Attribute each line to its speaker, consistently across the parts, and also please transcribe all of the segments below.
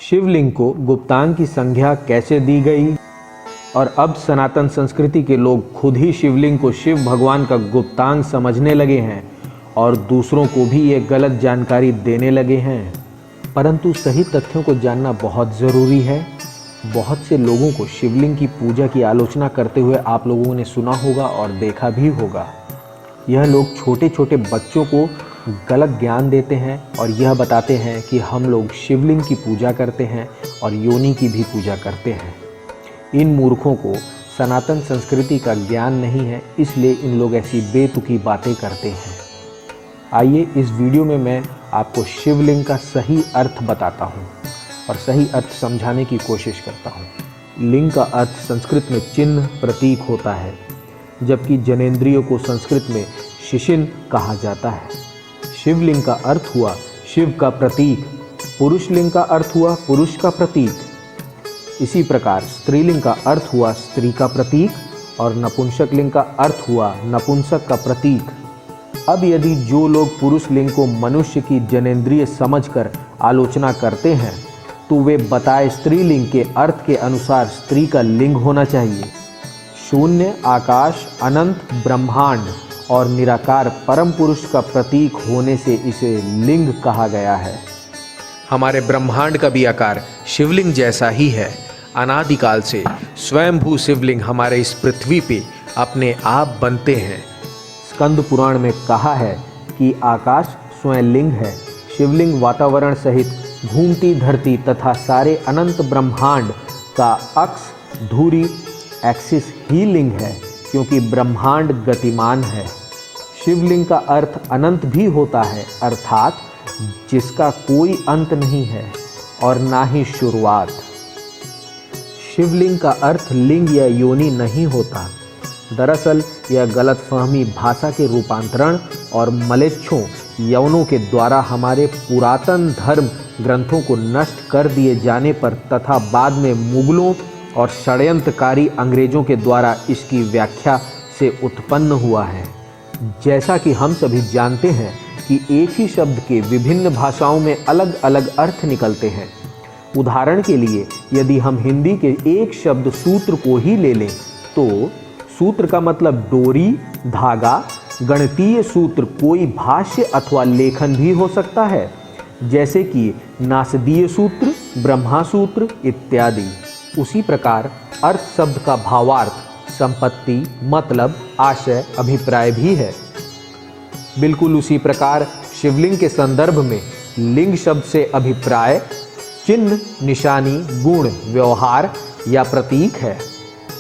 Speaker 1: शिवलिंग को गुप्तांग की संज्ञा कैसे दी गई और अब सनातन संस्कृति के लोग खुद ही शिवलिंग को शिव भगवान का गुप्तांग समझने लगे हैं और दूसरों को भी ये गलत जानकारी देने लगे हैं। परंतु सही तथ्यों को जानना बहुत ज़रूरी है। बहुत से लोगों को शिवलिंग की पूजा की आलोचना करते हुए आप लोगों ने सुना होगा और देखा भी होगा। यह लोग छोटे छोटे बच्चों को गलत ज्ञान देते हैं और यह बताते हैं कि हम लोग शिवलिंग की पूजा करते हैं और योनि की भी पूजा करते हैं। इन मूर्खों को सनातन संस्कृति का ज्ञान नहीं है, इसलिए इन लोग ऐसी बेतुकी बातें करते हैं। आइए इस वीडियो में मैं आपको शिवलिंग का सही अर्थ बताता हूँ और सही अर्थ समझाने की कोशिश करता हूँ। लिंग का अर्थ संस्कृत में चिन्ह, प्रतीक होता है, जबकि जनेंद्रियों को संस्कृत में शिशिन कहा जाता है। शिवलिंग का अर्थ हुआ शिव का प्रतीक, पुरुष लिंग का अर्थ हुआ पुरुष का प्रतीक। इसी प्रकार स्त्रीलिंग का अर्थ हुआ स्त्री का प्रतीक और नपुंसक लिंग का अर्थ हुआ नपुंसक का प्रतीक। अब यदि जो लोग पुरुष लिंग को मनुष्य की जनेंद्रिय समझकर आलोचना करते हैं तो वे बताए स्त्रीलिंग के अर्थ के अनुसार स्त्री का लिंग होना चाहिए। शून्य, आकाश, अनंत, ब्रह्मांड और निराकार परम पुरुष का प्रतीक होने से इसे लिंग कहा गया है। हमारे ब्रह्मांड का भी आकार शिवलिंग जैसा ही है। अनादिकाल से स्वयंभू शिवलिंग हमारे इस पृथ्वी पे अपने आप बनते हैं। स्कंद पुराण में कहा है कि आकाश स्वयं लिंग है, शिवलिंग वातावरण सहित घूमती धरती तथा सारे अनंत ब्रह्मांड का अक्ष, धुरी, एक्सिस ही लिंग है, क्योंकि ब्रह्मांड गतिमान है। शिवलिंग का अर्थ अनंत भी होता है, अर्थात जिसका कोई अंत नहीं है और ना ही शुरुआत। शिवलिंग का अर्थ लिंग या योनि नहीं होता। दरअसल यह गलतफहमी भाषा के रूपांतरण और मलेच्छों, यवनों के द्वारा हमारे पुरातन धर्म ग्रंथों को नष्ट कर दिए जाने पर तथा बाद में मुगलों और षड्यंत्रकारी अंग्रेजों के द्वारा इसकी व्याख्या से उत्पन्न हुआ है। जैसा कि हम सभी जानते हैं कि एक ही शब्द के विभिन्न भाषाओं में अलग अलग अर्थ निकलते हैं। उदाहरण के लिए यदि हम हिंदी के एक शब्द सूत्र को ही ले लें तो सूत्र का मतलब डोरी, धागा। गणितीय सूत्र कोई भाष्य अथवा लेखन भी हो सकता है, जैसे कि नासदीय सूत्र, ब्रह्मा सूत्र इत्यादि। उसी प्रकार अर्थ शब्द का भावार्थ संपत्ति, मतलब, आशय, अभिप्राय भी है। बिल्कुल उसी प्रकार शिवलिंग के संदर्भ में लिंग शब्द से अभिप्राय चिन्ह, निशानी, गुण, व्यवहार या प्रतीक है।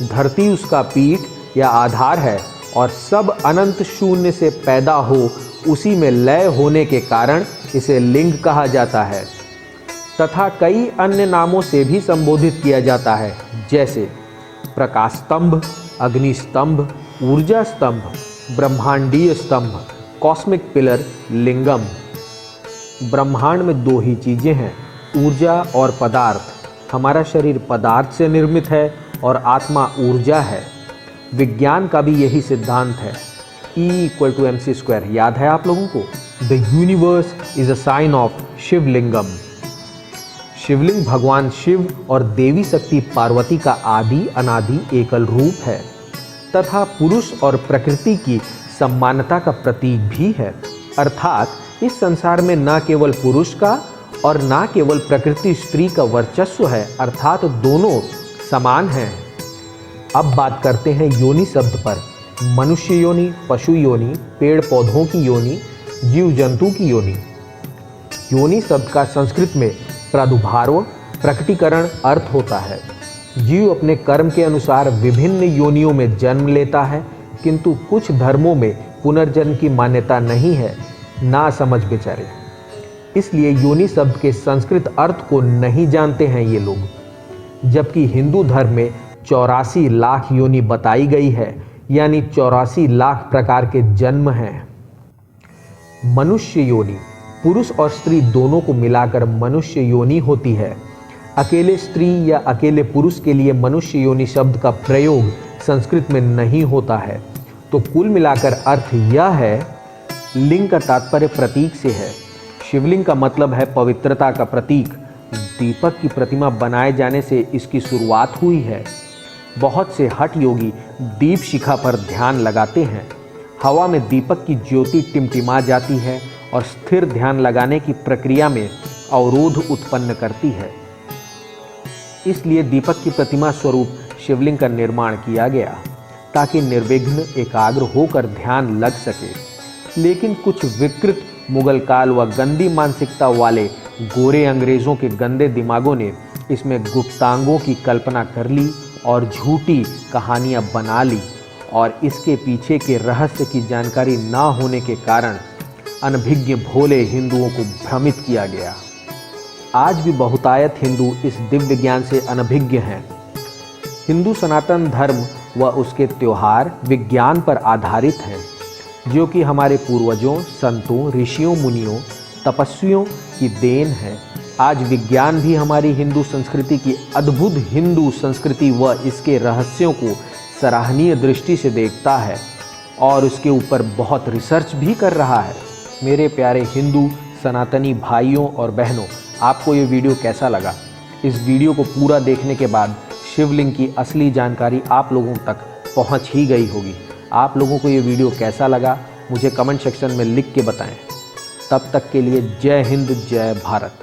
Speaker 1: धरती उसका पीठ या आधार है और सब अनंत शून्य से पैदा हो उसी में लय होने के कारण इसे लिंग कहा जाता है तथा कई अन्य नामों से भी संबोधित किया जाता है, जैसे प्रकाश स्तंभ, अग्नि स्तंभ, ऊर्जा स्तंभ, ब्रह्मांडीय स्तंभ, कॉस्मिक पिलर, लिंगम। ब्रह्मांड में दो ही चीज़ें हैं, ऊर्जा और पदार्थ। हमारा शरीर पदार्थ से निर्मित है और आत्मा ऊर्जा है। विज्ञान का भी यही सिद्धांत है, E=mc²। याद है आप लोगों को? The universe is a sign of Shivalingam. Shivling भगवान शिव और देवी शक्ति पार्वती का आदि अनादि एकल रूप है तथा पुरुष और प्रकृति की समानता का प्रतीक भी है। अर्थात इस संसार में न केवल पुरुष का और न केवल प्रकृति स्त्री का वर्चस्व है, अर्थात दोनों समान हैं। अब बात करते हैं योनि शब्द पर। मनुष्य योनि, पशु योनि, पेड़ पौधों की योनि, जीव जंतु की योनि। योनि शब्द का संस्कृत में प्रादुर्भाव, प्रकटीकरण अर्थ होता है। जीव अपने कर्म के अनुसार विभिन्न योनियों में जन्म लेता है, किंतु कुछ धर्मों में पुनर्जन्म की मान्यता नहीं है। ना समझ बेचारे, इसलिए योनि शब्द के संस्कृत अर्थ को नहीं जानते हैं ये लोग। जबकि हिंदू धर्म में 84 लाख योनि बताई गई है, यानी 84 लाख प्रकार के जन्म हैं। मनुष्य योनि, पुरुष और स्त्री दोनों को मिलाकर मनुष्य योनि होती है। अकेले स्त्री या अकेले पुरुष के लिए मनुष्य योनि शब्द का प्रयोग संस्कृत में नहीं होता है। तो कुल मिलाकर अर्थ यह है, लिंग का तात्पर्य प्रतीक से है। शिवलिंग का मतलब है पवित्रता का प्रतीक, दीपक की प्रतिमा बनाए जाने से इसकी शुरुआत हुई है। बहुत से हठ योगी दीप शिखा पर ध्यान लगाते हैं। हवा में दीपक की ज्योति टिमटिमा जाती है और स्थिर ध्यान लगाने की प्रक्रिया में अवरोध उत्पन्न करती है। इसलिए दीपक की प्रतिमा स्वरूप शिवलिंग का निर्माण किया गया ताकि निर्विघ्न एकाग्र होकर ध्यान लग सके। लेकिन कुछ विकृत मुगल काल व गंदी मानसिकता वाले गोरे अंग्रेज़ों के गंदे दिमागों ने इसमें गुप्तांगों की कल्पना कर ली और झूठी कहानियाँ बना ली, और इसके पीछे के रहस्य की जानकारी ना होने के कारण अनभिज्ञ भोले हिंदुओं को भ्रमित किया गया। आज भी बहुतायत हिंदू इस दिव्य ज्ञान से अनभिज्ञ हैं। हिंदू सनातन धर्म व उसके त्योहार विज्ञान पर आधारित हैं, जो कि हमारे पूर्वजों, संतों, ऋषियों, मुनियों, तपस्वियों की देन है। आज विज्ञान भी हमारी हिंदू संस्कृति की अद्भुत हिंदू संस्कृति व इसके रहस्यों को सराहनीय दृष्टि से देखता है और उसके ऊपर बहुत रिसर्च भी कर रहा है। मेरे प्यारे हिंदू सनातनी भाइयों और बहनों, आपको ये वीडियो कैसा लगा? इस वीडियो को पूरा देखने के बाद शिवलिंग की असली जानकारी आप लोगों तक पहुंच ही गई होगी। आप लोगों को ये वीडियो कैसा लगा मुझे कमेंट सेक्शन में लिख के बताएं। तब तक के लिए जय हिंद, जय भारत।